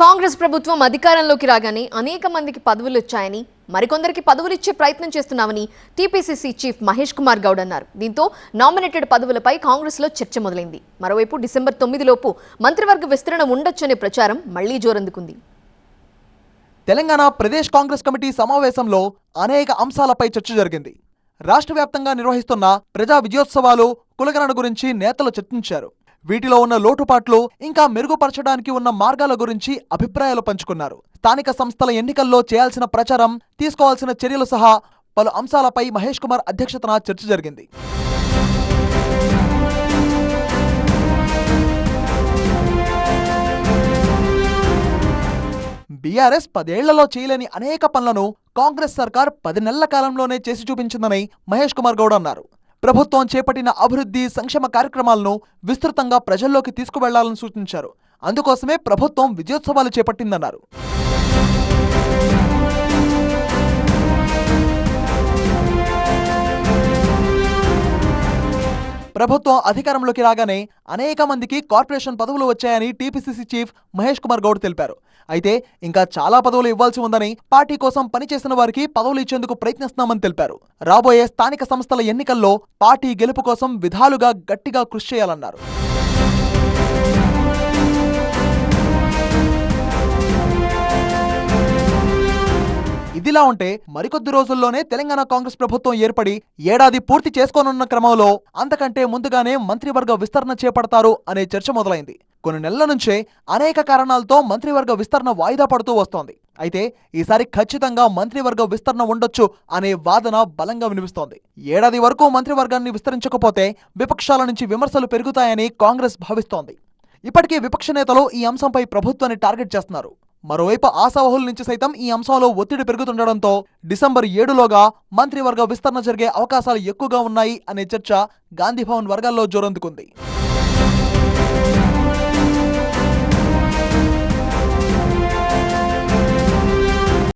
కాంగ్రెస్ ప్రభుత్వం అధికారంలోకి రాగానే అనేక మందికి పదవులు వచ్చాయని మరికొందరికి పదవులు ఇచ్చే ప్రయత్నం చేస్తున్నామని టీపీసీసీ చీఫ్ మహేష్ కుమార్ గౌడ్ అన్నారు. దీంతో నామినేటెడ్ పదవులపై కాంగ్రెస్లో చర్చ మొదలైంది. మరోవైపు డిసెంబర్ 9 లోపు మంత్రివర్గ విస్తరణ ఉండొచ్చనే ప్రచారం మళ్లీ జోరందుకుంది. తెలంగాణ ప్రదేశ్ కాంగ్రెస్ కమిటీ సమావేశంలో అనేక అంశాలపై చర్చ జరిగింది. రాష్ట్ర వ్యాప్తంగా నిర్వహిస్తున్న ప్రజా విజయోత్సవాలు, కులగణన గురించి నేతలు చర్చించారు. వీటిలో ఉన్న లోటుపాట్లు, ఇంకా మెరుగుపరచడానికి ఉన్న మార్గాల గురించి అభిప్రాయాలు పంచుకున్నారు. స్థానిక సంస్థల ఎన్నికల్లో చేయాల్సిన ప్రచారం, తీసుకోవాల్సిన చర్యలు సహా పలు అంశాలపై మహేష్ కుమార్ అధ్యక్షతన చర్చ జరిగింది. బీఆర్ఎస్ 10 ఏళ్లలో చేయలేని అనేక పనులను కాంగ్రెస్ సర్కార్ 10 నెలల కాలంలోనే చేసి చూపించిందని మహేష్ కుమార్ గౌడ్ అన్నారు. ప్రభుత్వం చేపట్టిన అభివృద్ధి, సంక్షేమ కార్యక్రమాలను విస్తృతంగా ప్రజల్లోకి తీసుకువెళ్లాలని సూచించారు. అందుకోసమే ప్రభుత్వం విజయోత్సవాలు చేపట్టిందన్నారు. ప్రభుత్వం అధికారంలోకి రాగానే అనేక మందికి కార్పొరేషన్ పదవులు వచ్చాయని టీపీసీసీ చీఫ్ మహేష్ కుమార్ గౌడ్ తెలిపారు. అయితే ఇంకా చాలా పదవులు ఇవ్వాల్సి ఉందని, పార్టీ కోసం పనిచేసిన వారికి పదవులు ఇచ్చేందుకు ప్రయత్నిస్తున్నామని తెలిపారు. రాబోయే స్థానిక సంస్థల ఎన్నికల్లో పార్టీ గెలుపు కోసం విధాలుగా గట్టిగా కృషి చేయాలన్నారు. ఇదిలా ఉంటే మరికొద్ది రోజుల్లోనే తెలంగాణ కాంగ్రెస్ ప్రభుత్వం ఏర్పడి ఏడాది పూర్తి చేసుకోనున్న క్రమంలో అంతకంటే ముందుగానే మంత్రివర్గ విస్తరణ చేపడతారు అనే చర్చ మొదలైంది. కొన్ని నెలల నుంచే అనేక కారణాలతో మంత్రివర్గ విస్తరణ వాయిదా పడుతూ వస్తోంది. అయితే ఈసారి ఖచ్చితంగా మంత్రివర్గ విస్తరణ ఉండొచ్చు అనే వాదన బలంగా వినిపిస్తోంది. ఏడాది వరకు మంత్రివర్గాన్ని విస్తరించకపోతే విపక్షాల నుంచి విమర్శలు పెరుగుతాయని కాంగ్రెస్ భావిస్తోంది. ఇప్పటికే విపక్ష నేతలు ఈ అంశంపై ప్రభుత్వాన్ని టార్గెట్ చేస్తున్నారు. మరోవైపు ఆశావహుల నుంచి సైతం ఈ అంశంలో ఒత్తిడి పెరుగుతుండటంతో డిసెంబర్ 7లోగా మంత్రివర్గ విస్తరణ జరిగే అవకాశాలు ఎక్కువగా ఉన్నాయి అనే చర్చ గాంధీభవన్ వర్గాల్లో జోరందుకుంది.